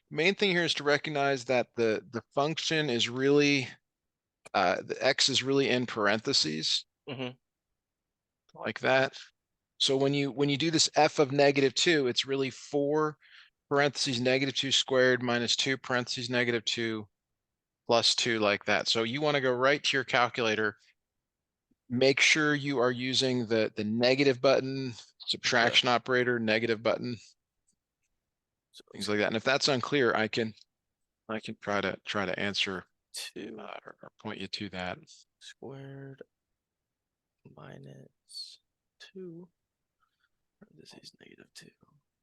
main thing here is to recognize that the function is really, the x is really in parentheses Mm-hmm. like that. So when you do this f of -2, it's really 4 parentheses -2 squared minus 2 parentheses -2 plus 2 like that. So you want to go right to your calculator. Make sure you are using the negative button, Okay. subtraction operator, negative button, So things it's like that. And if that's unclear, I can try to answer, 2 or point you to that. squared minus 2. This is -2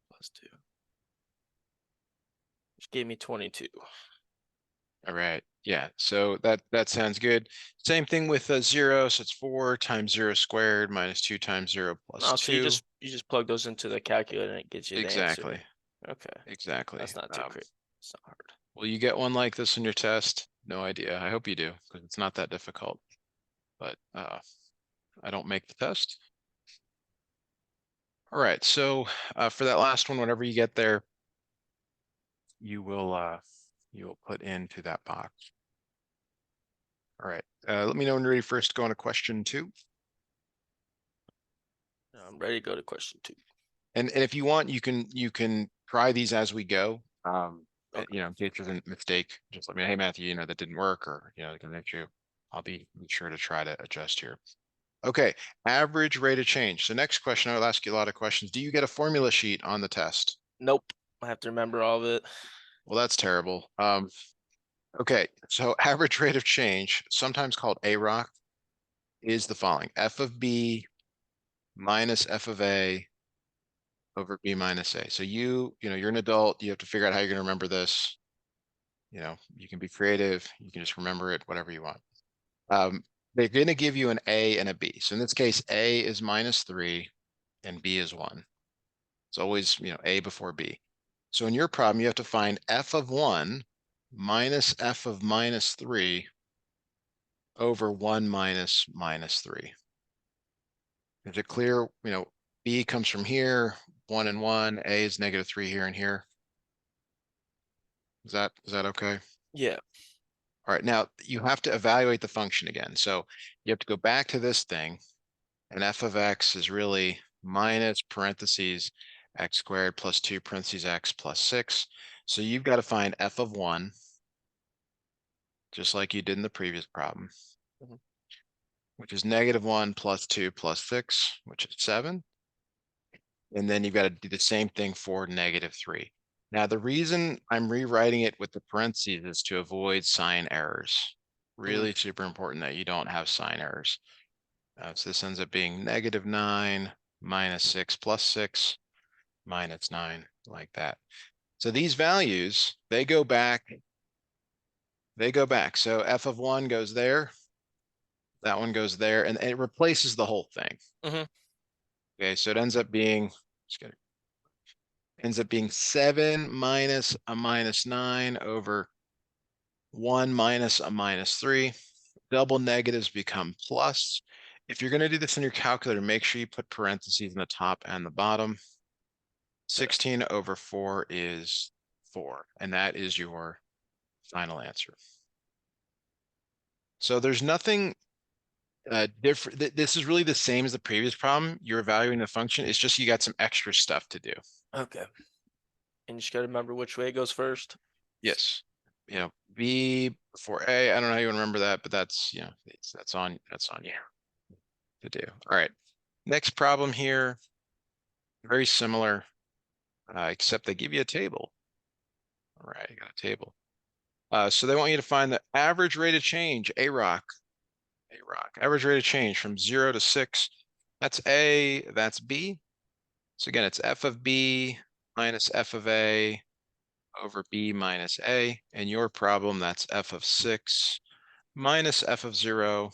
plus 2, which gave me 22. All right. Yeah. So that sounds good. Same thing with 0. So it's 4 times 0 squared minus 2 times 0 plus Oh, so you 2. just plug those into the calculator and it gets you the answer. Exactly. Okay, Exactly. that's not too crazy. It's not hard. Will you get one like this on your test? No idea. I hope you do, because it's not that difficult. But I don't make the test. All right. So for that last one, whenever you get there, you will put into that box. All right. Let me know when you're ready first to go on to question 2. I'm ready to go to question 2. And if you want, you can try these as we go. Okay. In case there's a mistake, just let me know, hey Matthew, that didn't work, or an issue. I'll be sure to try to adjust here. Okay, average rate of change. So next question, I will ask you a lot of questions. Do you get a formula sheet on the test? Nope. I have to remember all of it. Well, that's terrible. Okay, so average rate of change, sometimes called AROC, is the following: f of b minus f of a over b minus a. So you're an adult. You have to figure out how you're going to remember this. You can be creative. You can just remember it, whatever you want. They're going to give you an a and a b. So in this case, a is -3 and b is 1. It's always, a before b. So in your problem, you have to find f of 1 minus f of -3 over 1 minus -3. Is it clear? B comes from here, 1 and 1, a is -3 here and here. Is that okay? Yeah. All right, now you have to evaluate the function again. So you have to go back to this thing, and f of x is really minus parentheses x squared plus 2 parentheses x plus 6. So you've got to find f of 1, just like you did in the previous problem, Mhm. which is -1 plus 2 plus 6, which is 7. And then you've got to do the same thing for -3. Now, the reason I'm rewriting it with the parentheses is to avoid sign errors. Mhm. Really super important that you don't have sign errors. So this ends up being -9 minus 6 plus 6 minus 9, like that. So these values, they go back. So f of 1 goes there, that one goes there, and it replaces the whole thing. Mhm. Okay, so it ends up being 7 minus a -9 over 1 minus a -3. Double negatives become plus. If you're going to do this in your calculator, make sure you put parentheses in the top and the bottom. 16 over 4 is 4, and that is your final answer. So there's nothing different. This is really the same as the previous problem. You're evaluating the function. It's just you got some extra stuff to do. Okay. And you just gotta remember which way it goes first. Yes. B before A. I don't know how you remember that, but that's, that's on you to do. All right. Next problem here, very similar, except they give you a table. All right, you got a table. So they want you to find the average rate of change, AROC, average rate of change from 0 to 6. That's A, that's B. So again, it's f of B minus f of A over B minus A. And your problem, that's f of 6 minus f of 0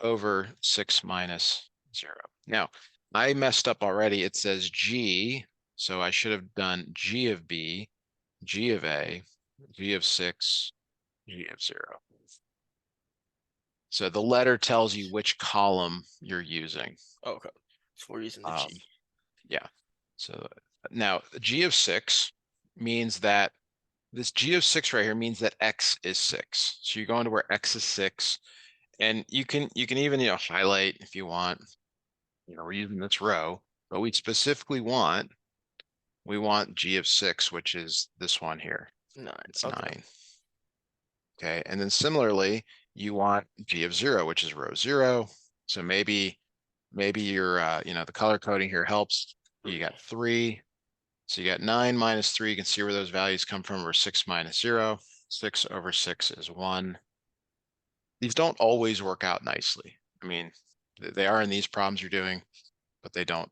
over 6 minus 0. Now, I messed up already. It says G, so I should have done G of B, G of A, G of 6, G of 0. So the letter tells you which column you're using. Okay. So we're using the Um, G. yeah. So now G of 6 means that this G of 6 right here means that X is 6. So you go into where X is 6, and you can even, highlight if you want, we're using this row, but we specifically we want G of 6, which is this one here. 9. It's Okay. 9. Okay, and then similarly, you want G of 0, which is row 0. So maybe your, the color coding here helps. You got 3. So you got 9 minus 3. You can see where those values come from, or 6 minus 0. 6 over 6 is 1. These don't always work out nicely. I mean, they are in these problems you're doing, but they don't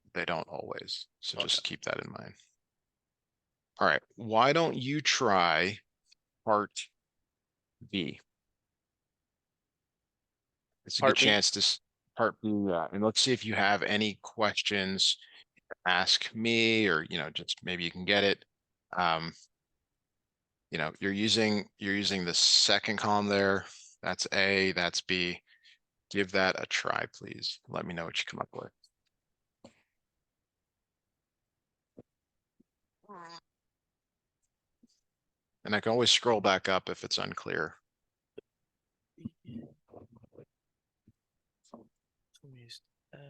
always. So Okay. just keep that in mind. All right, why don't you try part B? It's a good Part B. chance to part B, and let's see if you have any questions. Ask me, or just maybe you can get it. You're using the second column there. That's A, that's B. Give that a try, please. Let me know what you come up with. And I can always scroll back up if it's unclear. So we used F.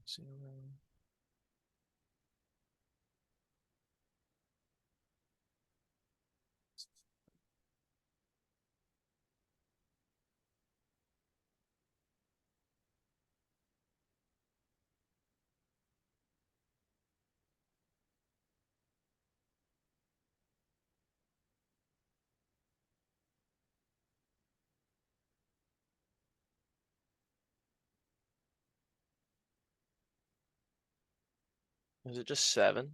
Zero. Is it just 7?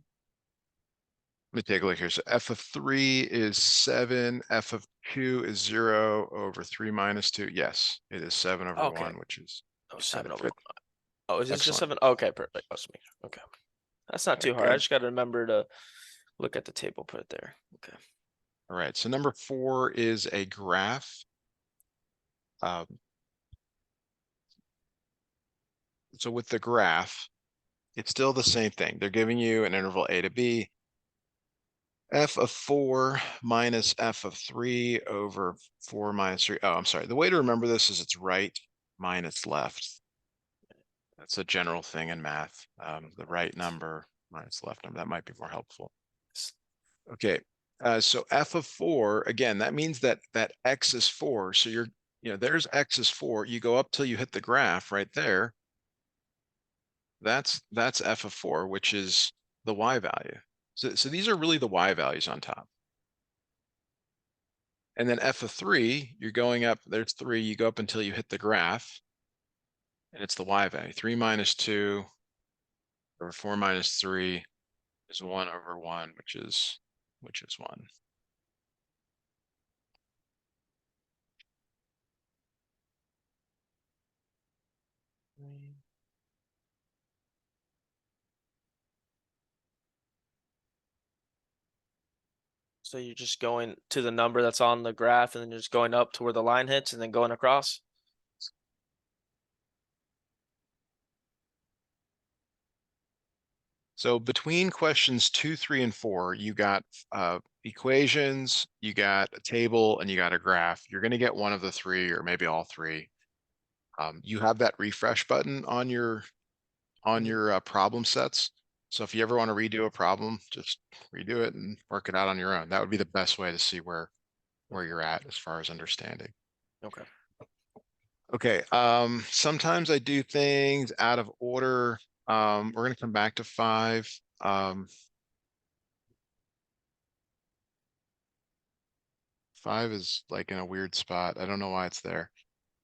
Let me take a look here. So f of 3 is 7. F of 2 is 0 over 3 minus 2. Yes, it is 7 over Okay. 1, which is Oh, 7 over 1. good. Oh, is this just Excellent. 7? Okay, perfect. Let's make sure. Okay. That's not All too right, hard. I good. just got to remember to look at the table, put it there. Okay. All right, so number 4 is a graph. So with the graph, it's still the same thing. They're giving you an interval a to b. F of 4 minus f of 3 over 4 minus 3. Oh, I'm sorry. The way to remember this is it's right minus left. That's a general thing in math. The right number minus left number. That might be more helpful. Okay. So f of 4, again, that means that x is 4. So there's x is 4. You go up till you hit the graph right there. That's f of 4, which is the y value. So these are really the y values on top. And then f of 3, you're going up, there's 3, you go up until you hit the graph, and it's the y value. 3 minus 2 over 4 minus 3 is 1 over 1, which is 1. So you're just going to the number that's on the graph and then you're just going up to where the line hits and then going across? So between questions 2, 3, and 4, you got equations, you got a table, and you got a graph. You're going to get one of the 3, or maybe all 3. You have that refresh button on your problem sets. So if you ever want to redo a problem, just redo it and work it out on your own. That would be the best way to see where you're at as far as understanding. Okay. Okay, sometimes I do things out of order. We're gonna come back to 5. 5 is like in a weird spot. I don't know why it's there.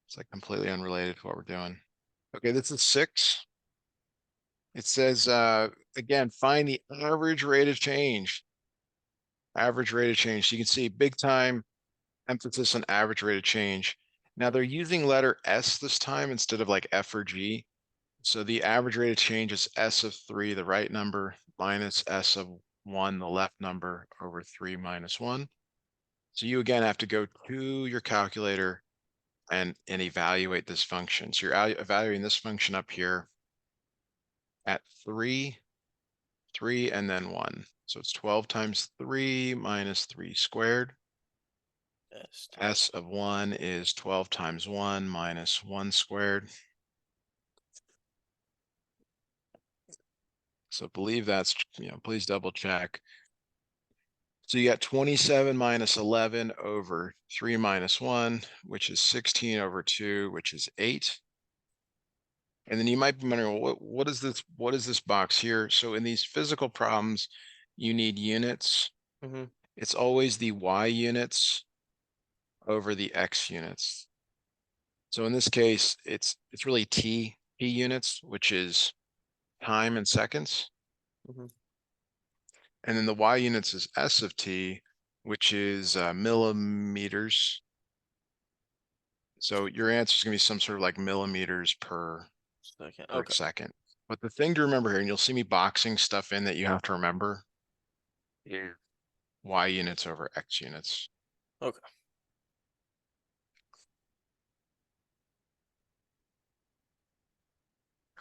It's like completely unrelated to what we're doing. Okay, this is 6. It says, again, find the average rate of change. Average rate of change. So you can see big time emphasis on average rate of change. Now they're using letter S this time instead of like F or G. So the average rate of change is S of 3, the right number, minus S of 1, the left number, over 3 minus 1. So you again have to go to your calculator and evaluate this function. So you're evaluating this function up here at 3, 3, and then 1. So it's 12 times 3 minus 3 squared. Yes. S of 1 is 12 times 1 minus 1 squared. So believe that's, please double check. So you got 27 minus 11 over 3 minus 1, which is 16 over 2, which is 8. And then you might be wondering, well, what is this? What is this box here? So in these physical problems, you need units. Mm-hmm. It's always the y units over the x units. So in this case, it's really t units, which is time and seconds. Mm-hmm. And then the y units is s of t, which is millimeters. So your answer is going to be some sort of like millimeters per Second. per Okay. second. But the thing to remember here, and you'll see me boxing stuff in that you have to remember, is y units over x units. Okay.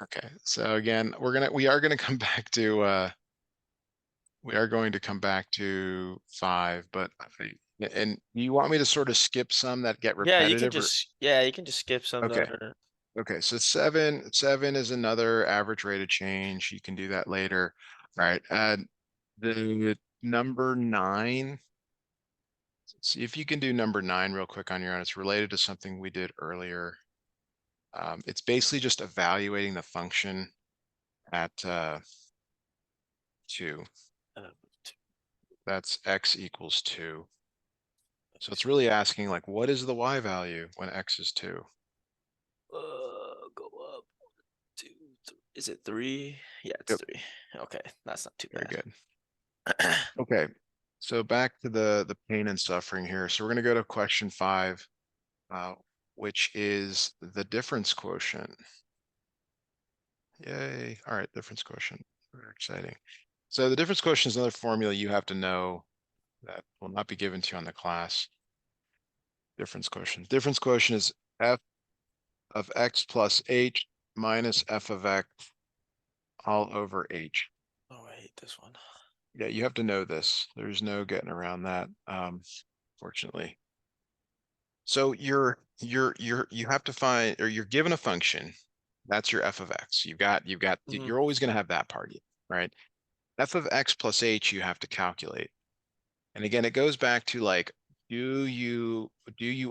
Okay, so again, we are gonna come back to we are going to come back to 5, but and you want me to sort of skip some that get Yeah, repetitive, or you can just skip some okay. that are. Okay, so 7 is another average rate of change. You can do that later. All right, the number 9. See if you can do number 9 real quick on your own. It's related to something we did earlier. It's basically just evaluating the function at 2. Uh, That's x equals 2. So it's really asking like, what is the y value when x is 2? go up. 2, 3. Is it 3? Yeah, it's Yep, 3. Okay, that's not too very bad. good. Okay, so back to the pain and suffering here. So we're going to go to question 5, which is the difference quotient. Yay. All right, difference quotient. Very exciting. So the difference quotient is another formula you have to know that will not be given to you on the class. Difference quotient. Difference quotient is f of x plus h minus f of x all over h. Oh, I hate this one. Yeah, you have to know this. There's no getting around that, fortunately. So you have to find, or you're given a function. That's your f of x. Mm-hmm. You're always going to have that part, right? F of x plus h you have to calculate. And again, it goes back to like, do you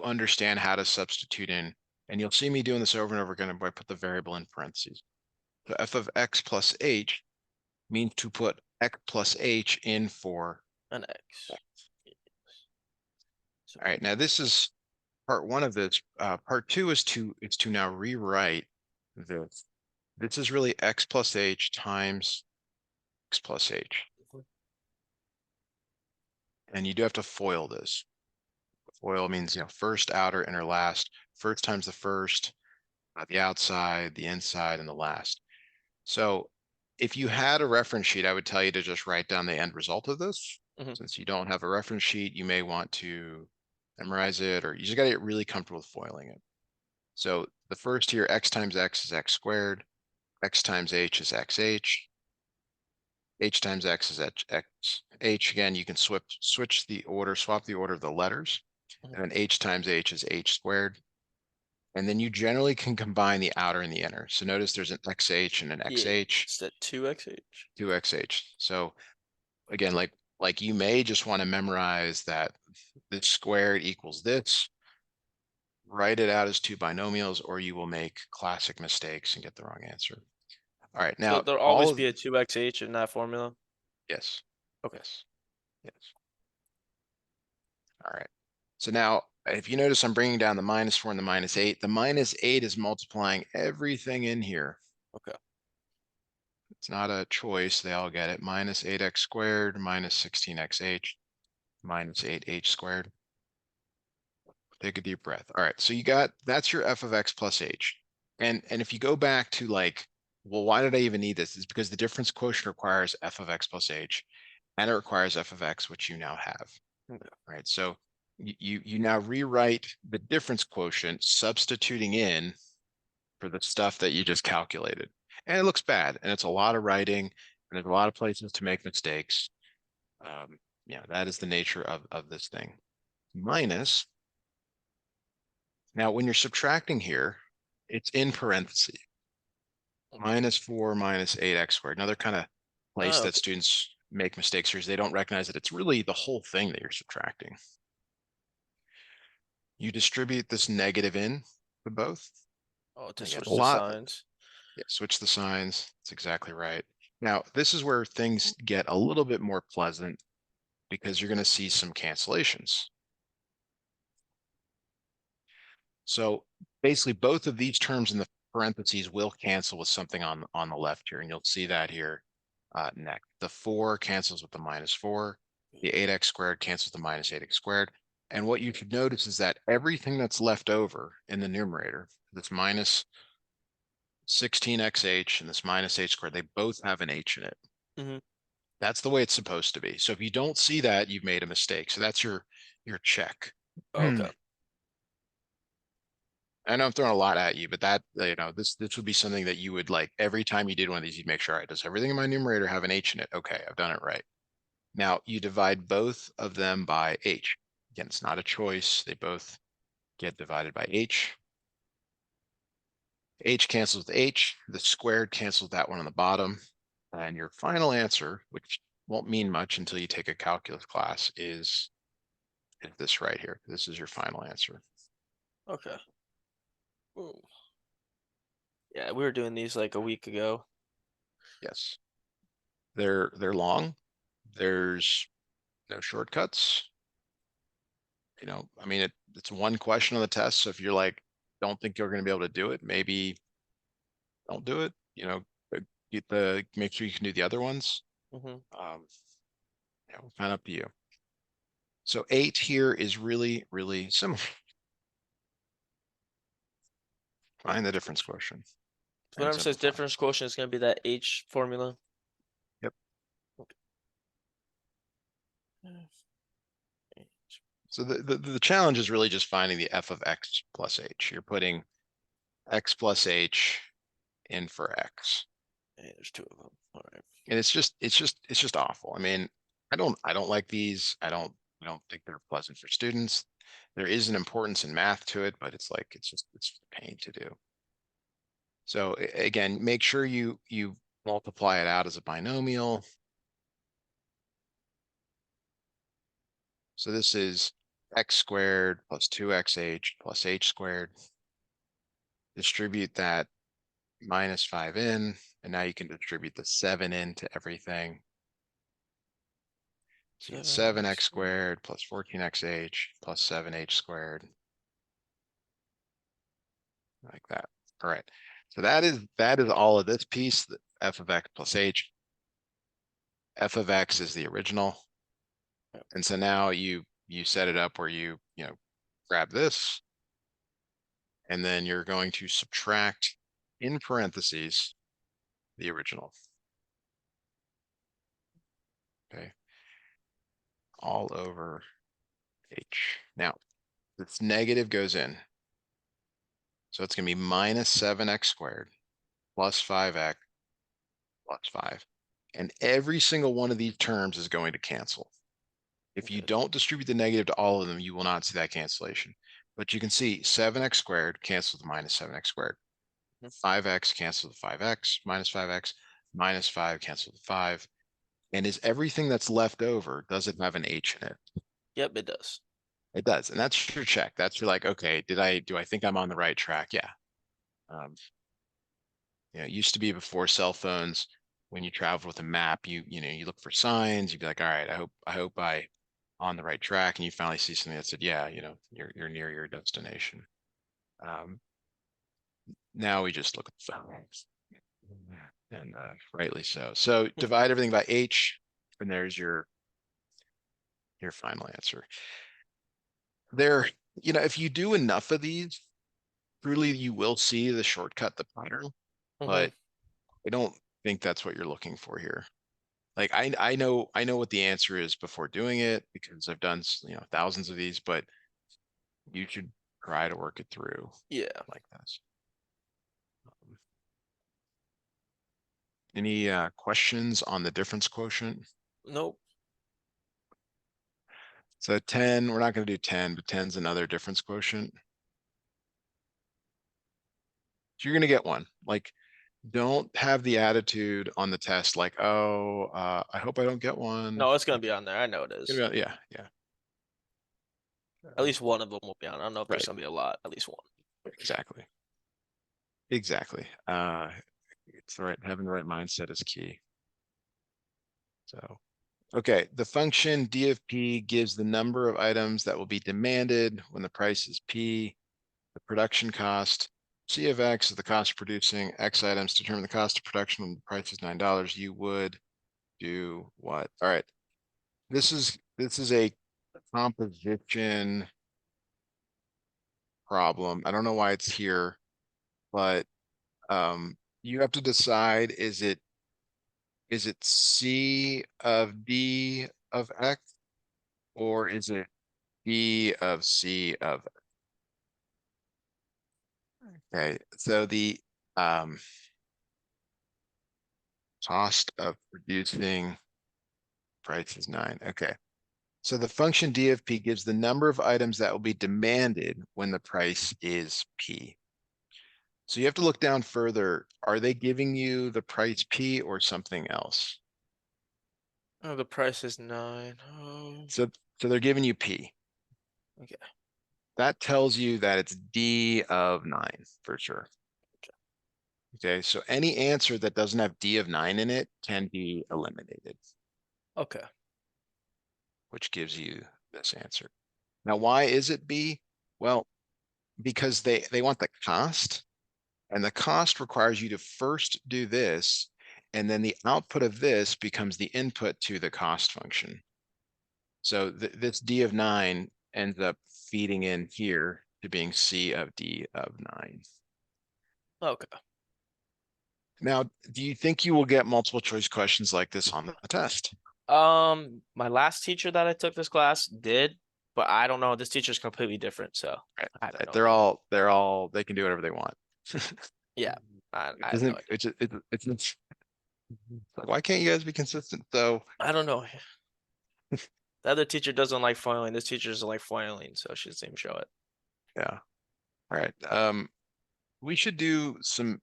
understand how to substitute in? And you'll see me doing this over and over again where I put the variable in parentheses. So f of x plus h means to put x plus h in for An X. Yes. So all right. Now this is part 1 of this. Part 2 is to now rewrite this. This is really x plus h times x plus h. And you do have to FOIL this. FOIL means, first, outer, inner, last. First times the first, the outside, the inside, and the last. So if you had a reference sheet, I would tell you to just write down the end result of this. Mhm. Since you don't have a reference sheet, you may want to memorize it, or you just got to get really comfortable with foiling it. So the first here, x times x is x squared, x times h is xh, h times x is h. Again, you can switch the order, swap the order of the letters, Mhm. and then h times h is h squared. And then you generally can combine the outer and the inner. So notice there's an xh and an Yeah, xh, it's that 2XH. 2xh. So again, like you may just want to memorize that this squared equals this, write it out as 2 binomials, or you will make classic mistakes and get the wrong answer. All right, So now there'll always be a 2XH in that formula. yes, Okay. yes, yes. All right. So now, if you notice, I'm bringing down the -4 and the -8. The -8 is multiplying everything in here. Okay. It's not a choice. They all get it. -8x squared minus 16xh minus 8h squared. Take a deep breath. All right. So that's your f of x plus h. And if you go back to like, well, why did I even need this? It's because the difference quotient requires f of x plus h. and it requires f of x, which you now have. Okay. Right? So you now rewrite the difference quotient, substituting in for the stuff that you just calculated. And it looks bad, and it's a lot of writing, and there's a lot of places to make mistakes. Yeah, that is the nature of this thing. Minus, now when you're subtracting here, it's in parentheses, minus 4 minus 8x squared. Another kind of place Oh, that okay. students make mistakes here is they don't recognize that it's really the whole thing that you're subtracting. You distribute this negative in to both. Oh, to I get a switch the lot. signs. Yeah, switch the signs. That's exactly right. Now, this is where things get a little bit more pleasant because you're going to see some cancellations. So basically, both of these terms in the parentheses will cancel with something on the left here, and you'll see that here next. The 4 cancels with the minus 4. The 8x squared cancels the minus 8x squared. And what you should notice is that everything that's left over in the numerator, this minus 16xh and this minus h squared, they both have an h in it. Mm-hmm. That's the way it's supposed to be. So if you don't see that, you've made a mistake. So that's your check. Okay. I know I'm throwing a lot at you, but that, this would be something that you would like every time you did one of these, you'd make sure, all right, does everything in my numerator have an h in it? Okay, I've done it right. Now you divide both of them by h. Again, it's not a choice. They both get divided by h. H cancels with h. The squared cancels that one on the bottom. And your final answer, which won't mean much until you take a calculus class, is this right here. This is your final answer. Okay. Ooh. Yeah, we were doing these like a week ago. Yes. They're long. There's no shortcuts. I mean, it's one question on the test. So if you're like, don't think you're going to be able to do it, maybe don't do it. Make sure you can do the other ones. Mm-hmm. Kind of up to you. So 8 here is really, really similar. Find the difference quotient So and whenever it says simplify. difference quotient, it's gonna be that H formula. Yep. Okay. So the challenge is really just finding the f of x plus h. You're putting x plus h in for x. Hey, there's two of them. All right. And it's just awful. I mean, I don't like these. I don't think they're pleasant for students. There is an importance in math to it, but it's it's a pain to do. So again, make sure you multiply it out as a binomial. So this is x squared plus 2xh plus h squared. Distribute that minus 5 in, and now you can distribute the 7 into everything. So you get 7x 7x. squared plus 14xh plus 7h squared, like that. All right. So that is all of this piece, the f of x plus h. F of x is the original. And so now you set it up where you grab this, and then you're going to subtract in parentheses the original. Okay. All over h. Now, this negative goes in. So it's going to be minus 7x squared plus 5x plus 5. And every single one of these terms is going to cancel. If you Okay. don't distribute the negative to all of them, you will not see that cancellation. But you can see 7x squared cancels the minus 7x squared. 5x cancels the 5x, minus 5x, minus 5 cancels the 5. And is everything that's left over, does it have an h in it? Yep, it does. It does. And that's your check. That's your like, okay, do I think I'm on the right track? Yeah. Um, it used to be before cell phones, when you traveled with a map, you look for signs, you'd be like, all right, I hope I on the right track, and you finally see something that said, yeah, you're near your destination. Um, Now we just look at the phones, and rightly so. So divide everything by h, and there's your final answer. There, if you do enough of these, truly you will see the shortcut, the pattern, Mm-hmm. but I don't think that's what you're looking for here. Like I know what the answer is before doing it because I've done, thousands of these, but you should try to work it through Yeah. like this. Any questions on the difference quotient? Nope. So 10, we're not going to do 10, but 10's another difference quotient. So you're going to get one. Like, don't have the attitude on the test like, oh, I hope I don't get one. No, it's gonna be on there. I know it is. Yeah, yeah. At least one of them will be on. I don't know if there's Right. gonna be a lot. At least one. Exactly. Exactly. It's the right, having the right mindset is key. So, okay, the function d of p gives the number of items that will be demanded when the price is p, the production cost. C of x is the cost of producing x items. Determine the cost of production when the price is $9. You would do what? All right. This is a composition problem. I don't know why it's here, but you have to decide, is it C of D of X, or is it B of C of, okay, so the um cost of producing price is 9. Okay. So the function d of p gives the number of items that will be demanded when the price is p. So you have to look down further. Are they giving you the price p or something else? Oh, the price is 9. Oh, So they're giving you p. okay. That tells you that it's d of 9 for sure. Okay, so any answer that doesn't have d of 9 in it can be eliminated, Okay. which gives you this answer. Now, why is it b? Well, because they want the cost, and the cost requires you to first do this, and then the output of this becomes the input to the cost function. So this d of 9 ends up feeding in here to being c of d of 9. Okay. Now, do you think you will get multiple choice questions like this on the test? My last teacher that I took this class did, but I don't know. This teacher's completely different, so Right. I have no idea. They're all they can do whatever they want. Yeah, I It have no doesn't, idea. it's like, why can't you guys be consistent? So I don't know. The other teacher doesn't like foiling. This teacher doesn't like foiling, so she doesn't even show it. yeah. All right. We should do some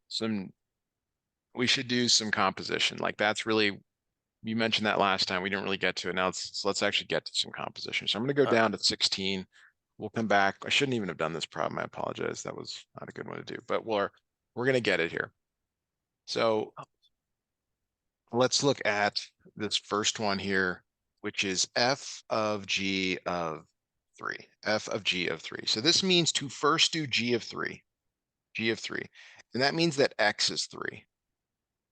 composition. Like that's really, you mentioned that last time. We didn't really get to it. Now let's actually get to some composition. So I'm gonna go All right. down to 16. We'll come back. I shouldn't even have done this problem. I apologize. That was not a good one to do, but we're gonna get it here. So let's look at this first one here, which is f of g of 3. F of g of 3. So this means to first do g of 3. G of 3. And that means that x is 3.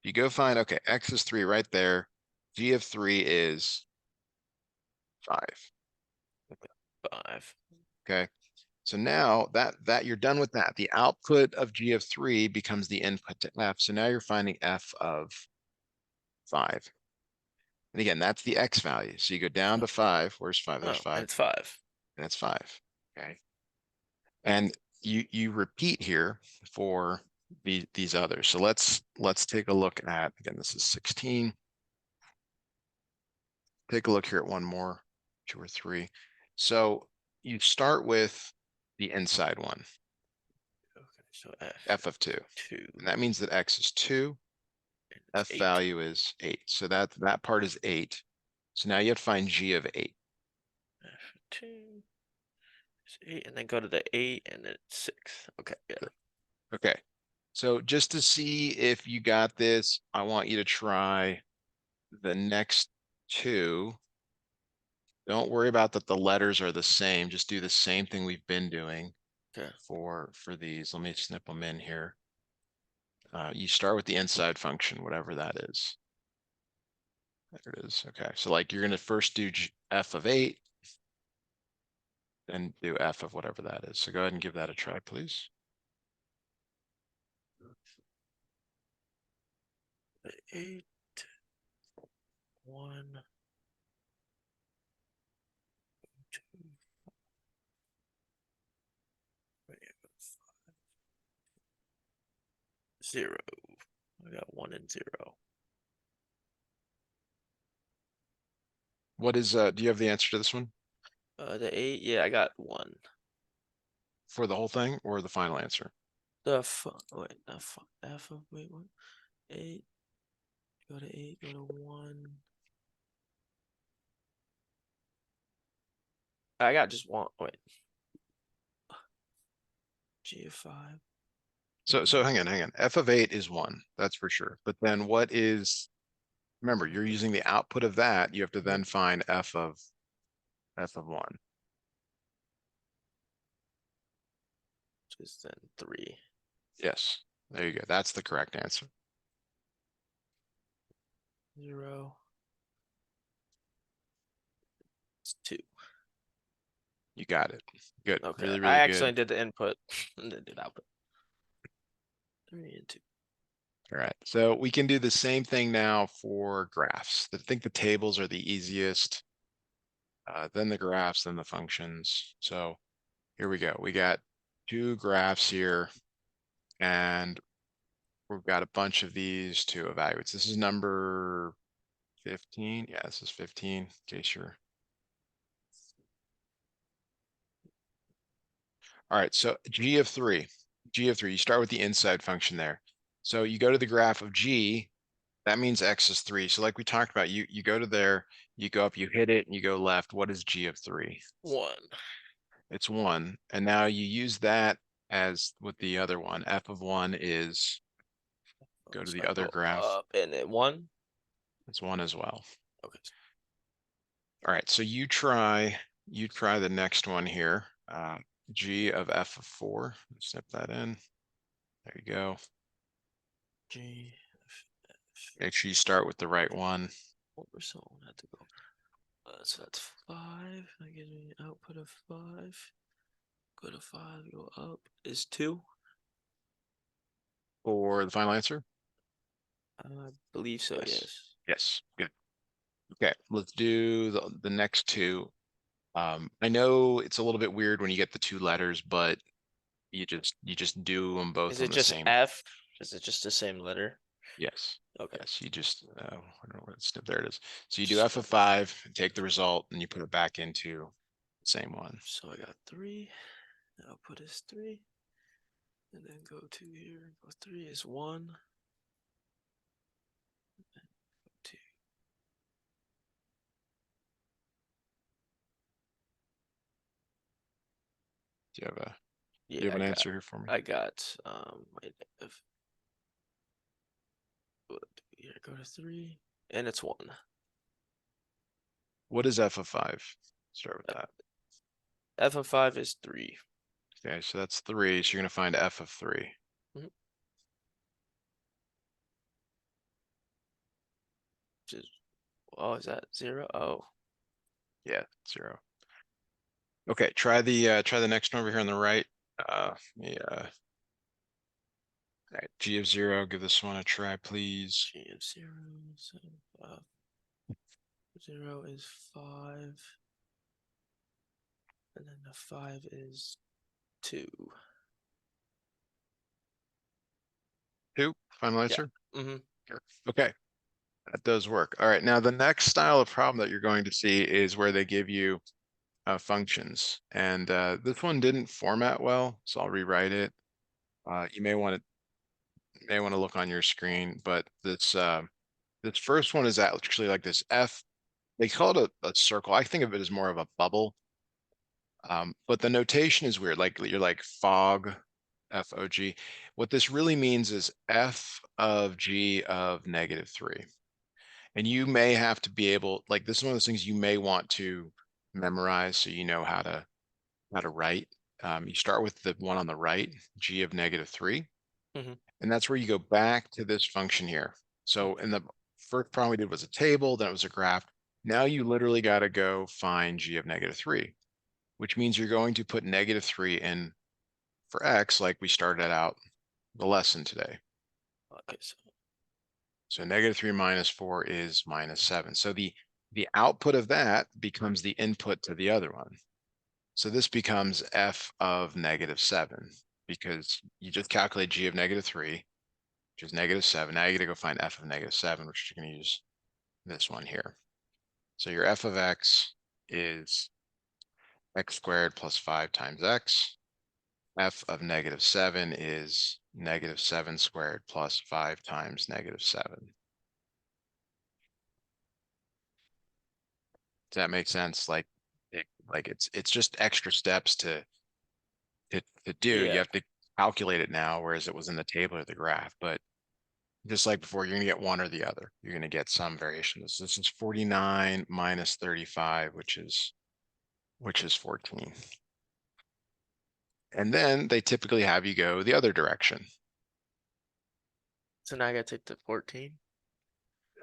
You go find, okay, x is 3 right there. G of 3 is 5. 5. Okay. So now that you're done with that, the output of g of 3 becomes the input to f. So now you're finding f of 5. And again, that's the x value. So you go down to 5. Where's 5? There's Oh, and 5. it's 5. That's 5. Okay. And you repeat here for these others. So let's take a look at, again, this is 16. Take a look here at one more, 2 or 3. So you start with the inside one, Okay, so F f of 2. is 2 And that means that x is 2, and it's f 8. value is 8. So that part is 8. So now you have to find g of 8. F of 2 is 8, and then go to the 8, and then it's 6. Okay, yeah. Okay. So just to see if you got this, I want you to try the next two. Don't worry about that the letters are the same. Just do the same thing we've been doing Okay. for these. Let me snip them in here. You start with the inside function, whatever that is. There it is. Okay, so like you're going to first do f of 8, then do f of whatever that is. So go ahead and give that a try, please. 8. 1, 2, 0. I got 1 and 0. What is, do you have the answer to this one The 8, yeah, I got 1. for the whole thing or the final answer? Wait, f of, wait, what? 8, go to 8, go to 1. I got just one, wait. G of 5. So hang on. F of 8 is 1, that's for sure. But then what is, remember, you're using the output of that. You have to then find F of 1. Which is then 3. Yes, there you go. That's the correct answer. 0. It's 2. You got it. Good. Okay. Really, I really actually good. did the input and then did output. 3 and 2. All right. So we can do the same thing now for graphs. I think the tables are the easiest, then the graphs, then the functions. So here we go. We got 2 graphs here, and we've got a bunch of these to evaluate. So this is number 15. Yeah, this is 15, in case you're. All right, so G of 3, you start with the inside function there. So you go to the graph of G, that means X is 3. So like we talked about, you go to there, you go up, you hit it, and you go left. What is G of 3? 1. It's 1. And now you use that as with the other one. F of 1 is, go to So the I other go graph. up and then 1. It's 1 as well. Okay. All right, so you try the next one here. G of F of 4. Snip that in. There you go. G. Make sure you start with the right one. What percent had to go? So that's 5. That gives me an output of 5. Go to 5, go up is 2. For the final answer? I believe so, Yes. yes. Yes, good. Okay, let's do the next two. I know it's a little bit weird when you get the 2 letters, but you just do them both Is on it the just same. F? Is it just the same letter? Yes. Okay. Yes, you just, I don't know what step, there it is. So you do F So, of 5, take the result, and you put it back into the same one. so I got 3. The output is 3. And then go to here. Go 3 is 1. 2. Do you have a, Yeah, do you have an answer here for me? I got wait, here, go to 3 and it's 1. What is F of 5? Start with that. F of 5 is 3. Okay, so that's 3, so you're gonna find F of 3. Mhm. Which is, oh, is that 0? Oh, Yeah, 0. Okay, try the next one over here on the right. Yeah. All right, G of 0, give this one a try, please. G of 0. So 0 is 5. And then the 5 is 2. 2, final Yeah. answer? Mm-hmm. Sure. Okay, that does work. All right, now the next style of problem that you're going to see is where they give you functions. And this one didn't format well, so I'll rewrite it. You may want to look on your screen, but this first one is actually like this F. They call it a circle. I think of it as more of a bubble. But the notation is weird. Like you're like fog, FOG. What this really means is F of G of -3. And you may have to be able, like this is one of those things you may want to memorize so you know how to write. You start with the one on the right, G of -3. Mm-hmm. And that's where you go back to this function here. So in the first problem we did was a table, then it was a graph. Now you literally got to go find G of -3, which means you're going to put -3 in for X like we started out the lesson today. Okay, so So -3 minus 4 is -7. So the output of that becomes the input to the other one. So this becomes f of -7 because you just calculate g of -3, which is -7. Now you got to go find f of -7, which you're going to use this one here. So your f of x is x squared plus 5 times x. F of -7 is -7 squared plus 5 times -7. Does that make sense? Like it's just extra steps to do. You Yeah. have to calculate it now, whereas it was in the table or the graph. But just like before, you're gonna get one or the other. You're gonna get some variation. This is 49 minus 35, which is 14. And then they typically have you go the other direction. So now I gotta take the 14.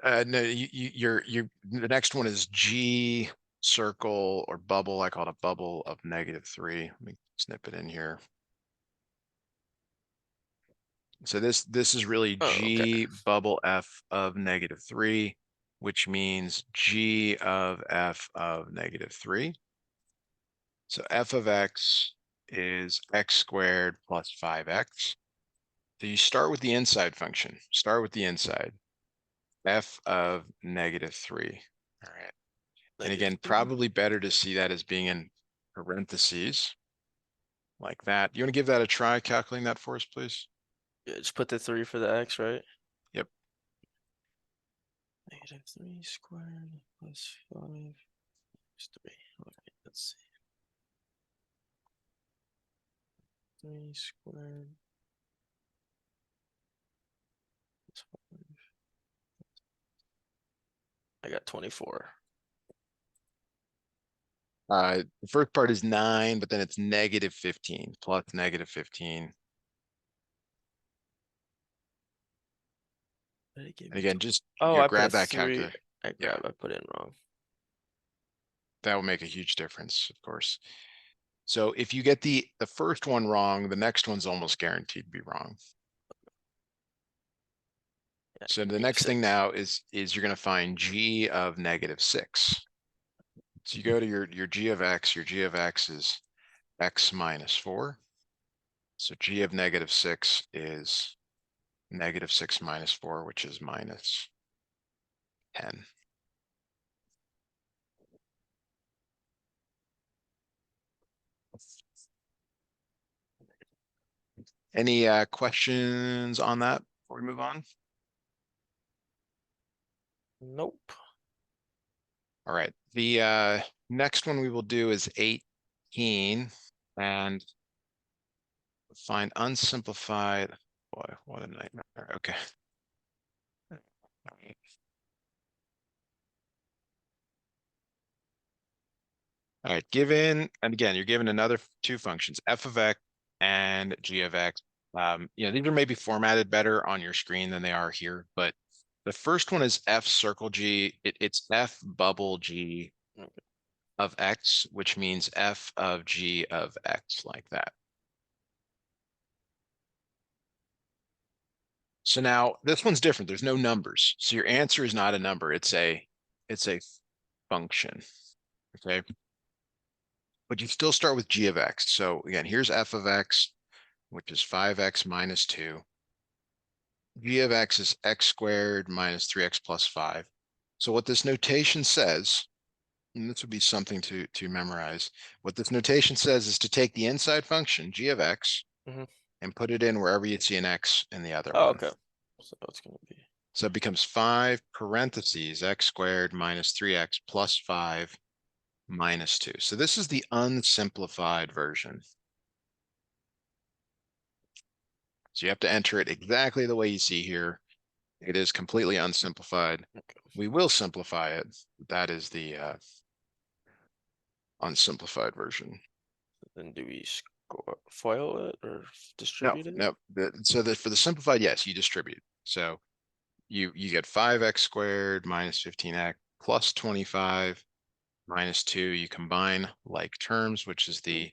No, the next one is G circle or bubble. I call it a bubble of -3. Let me snip it in here. So this is really Oh, okay. G bubble F of -3, which means G of F of -3. So F of X is X squared plus 5X. So you start with the inside function. Start with the inside. F of -3. All right. And Negative again, 3. probably better to see that as being in parentheses like that. You want to give that a try, calculating that for us, please? Yeah, just put the 3 for the x, right? Yep. -3 squared plus 5 is 3. Okay, let's see. 3 squared plus 5. I got 24. The first part is 9, but then it's -15 plus -15. Did it give And me again, just Oh, I put a grab that 3. calculator. Yeah, I put it in wrong. that will make a huge difference, of course. So if you get the first one wrong, the next one's almost guaranteed to be wrong. Yeah, So the next thing -6. now is you're going to find G of -6. So you go to your G of X, your G of X is X minus 4. So G of -6 is -6 minus 4, which is -10. Any questions on that before we move on? Nope. All right. The next one we will do is 18 and find unsimplified. Boy, what a nightmare. Okay. All right, given, and again, you're given another two functions, f of x and g of x. These are maybe formatted better on your screen than they are here, but the first one is f circle g. It's f bubble g Okay. of x, which means f of g of x, like that. So now this one's different. There's no numbers. So your answer is not a number. It's a function. Okay. But you still start with g of x. So again, here's f of x, which is 5x minus 2. G of x is x squared minus 3x plus 5. So what this notation says, and this would be something to memorize, what this notation says is to take the inside function, g of x, Hmm. and put it in wherever you see an x in the other Oh, one. okay. So it's gonna be So it becomes 5 parentheses x squared minus 3x plus 5 minus 2. So this is the unsimplified version. So you have to enter it exactly the way you see here. It is completely unsimplified. okay. We will simplify it. That is the unsimplified version. Then do we foil it or No, distribute it? no. So that for the simplified, yes, you distribute. So you get 5x squared minus 15x plus 25 minus 2. You combine like terms, which is the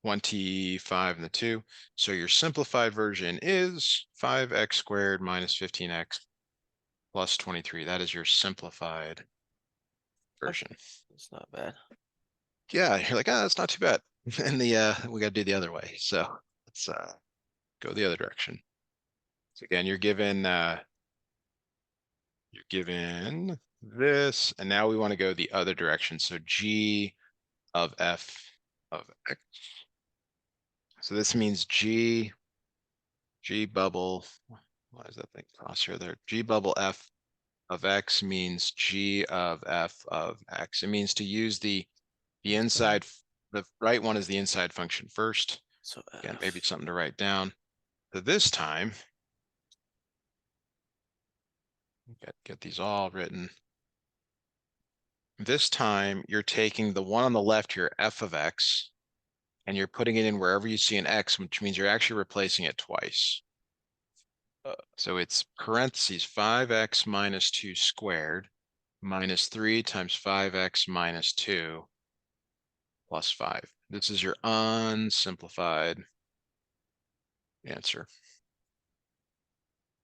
25 and the 2. So your simplified version is 5x squared minus 15x plus 23. That is your simplified version. It's not bad. Yeah, you're like, ah, that's not too bad. And we got to do the other way. So let's go the other direction. So again, you're given this, and now we want to go the other direction. So g of f of x. So this means g bubble. Why is that thing cross here? There, g bubble f of x means g of f of x. It means to use the inside, the right one is the inside function first. So Again, maybe F. something to write down. So this time, get these all written. This time you're taking the one on the left here, f of x, and you're putting it in wherever you see an x, which means you're actually replacing it twice. So it's parentheses 5x minus 2 squared minus 3 times 5x minus 2 plus 5. This is your unsimplified answer.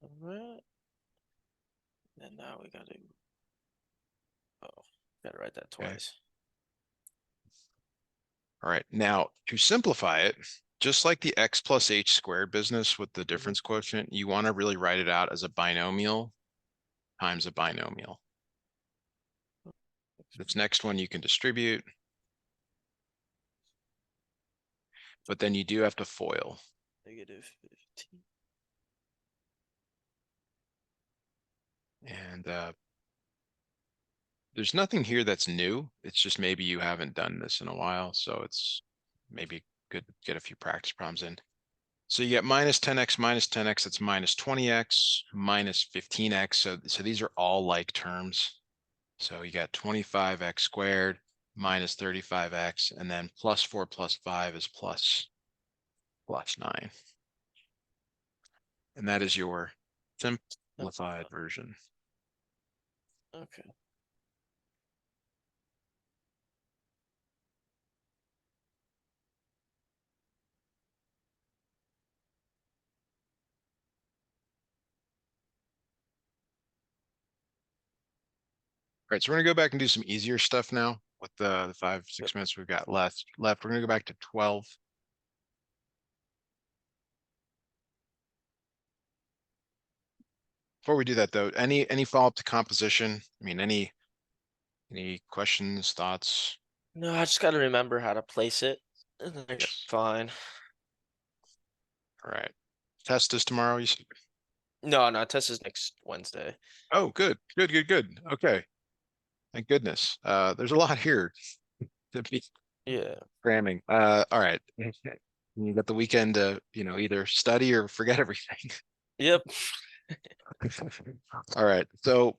All right. And now we gotta. Oh, gotta write that Okay. twice. All right. Now to simplify it, just like the x plus h squared business with the difference quotient, you want to really write it out as a binomial times a binomial. This next one you can distribute, but then you do have to FOIL. -15. And there's nothing here that's new. It's just maybe you haven't done this in a while, so it's maybe good to get a few practice problems in. So you get minus 10x minus 10x, that's minus 20x minus 15x. So these are all like terms. So you got 25x squared minus 35x, and then plus 4 plus 5 is plus 9. And that is your simplified version. Okay. All right, so we're gonna go back and do some easier stuff now with the 5, 6 Yep. minutes we've got left. We're gonna go back to 12. Before we do that though, any follow-up to composition? I mean, any questions, thoughts? No, I just gotta remember how to place it, and then I should be Yes. fine. All right. Test is tomorrow. You said? No, no, test is next Wednesday. Oh, good. Okay. Thank goodness. There's a lot here to be Yeah. cramming. All right. You got the weekend to, either study or forget everything. Yep. All right. So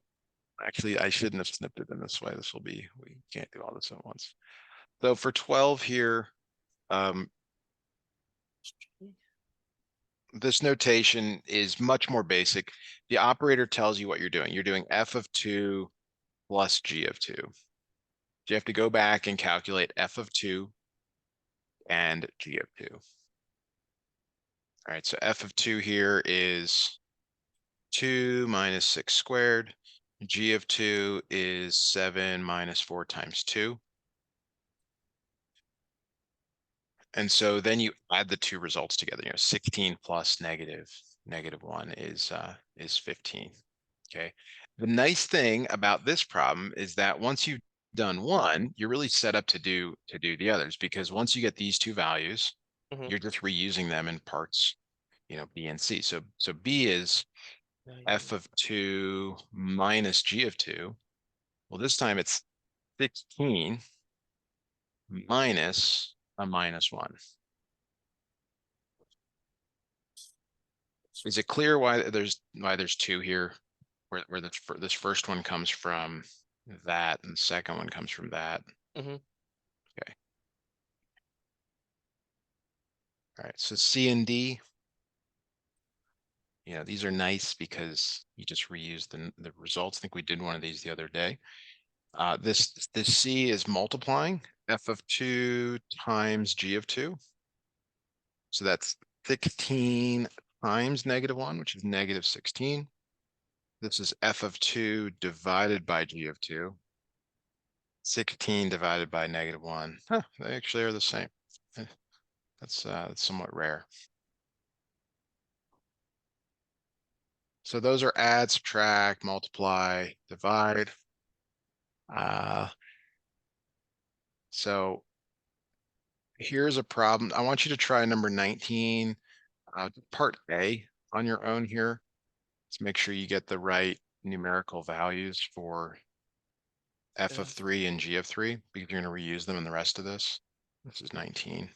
actually, I shouldn't have snipped it in this way. We can't do all this at once. So for 12 here, this notation is much more basic. The operator tells you what you're doing. You're doing f of 2 plus g of 2. So you have to go back and calculate f of 2 and g of 2. All right, so f of 2 here is 2 minus 6 squared. G of 2 is 7 minus 4 times 2. And so then you add the two results together, 16 plus negative 1 is 15. Okay. The nice thing about this problem is that once you've done one, you're really set up to do the others, because once you get these two values, Mhm. you're just reusing them in parts, B and C. So B is f of 2 minus g of 2. Well, this time it's 16 minus a minus 1. Is it clear why there's two here, where this first one comes from that, and the second one comes from that? Mhm. Okay. All right. So C and D, these are nice because you just reuse the results. I think we did one of these the other day. This C is multiplying f of 2 times g of 2. So that's 16 times negative 1, which is negative 16. This is f of 2 divided by g of 2. 16 divided by -1. Huh, they actually are the same. That's somewhat rare. So those are add, subtract, multiply, divide. So here's a problem. I want you to try number 19, part A on your own here. Let's make sure you get the right numerical values for f of 3 and g of 3, because you're going to reuse them in the rest of this. This is 19.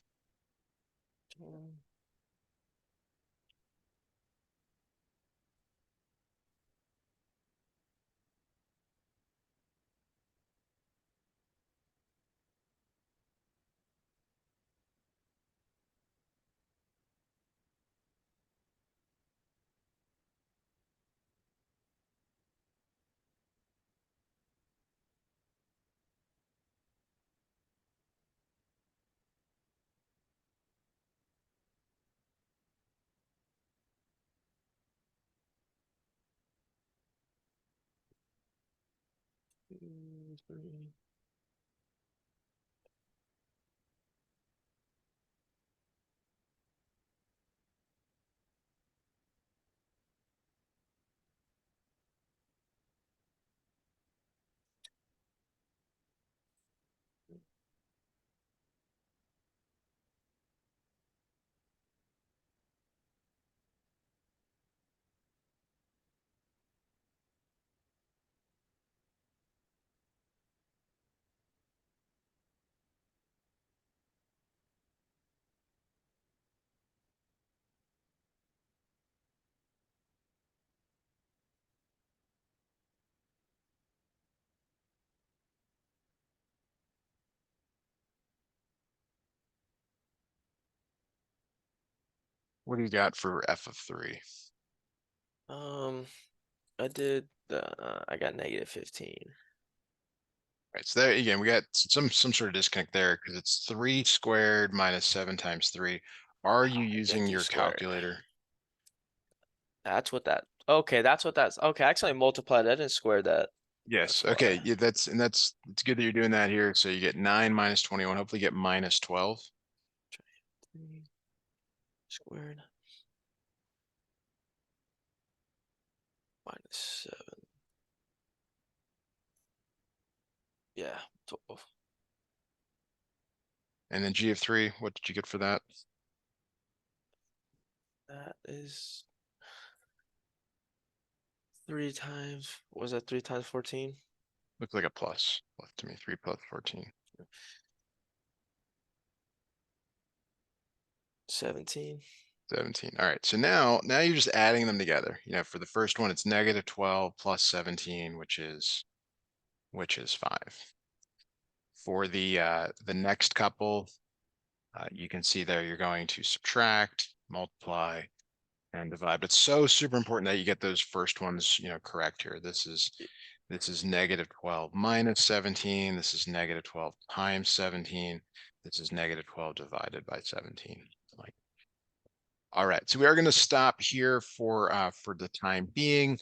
What do you got for f of 3? I did I got -15. Right, so there again, we got some sort of disconnect there because it's 3 squared minus 7 times 3. Are you I didn't using do your squared. calculator? That's what that. Okay, that's what that's. Okay, I actually multiplied. I didn't square that. Yes. That's Okay. why. Yeah, it's good that you're doing that here. So you get 9 minus 21. Hopefully, you get minus 12. 3 squared -7. Yeah, 12. And then g of 3. What did you get for that? That is 3 times. What was that 3 times 14? Looks like a plus. Left to me 3 plus 14. 17. 17. All right. So now you're just adding them together. For the first one, it's -12 plus 17, which is 5. For the next couple, you can see there you're going to subtract, multiply, and divide. But it's so super important that you get those first ones, correct here. This is -12 minus 17. This is -12 times 17. This is -12 divided by 17. All right, so we are going to stop here for the time being.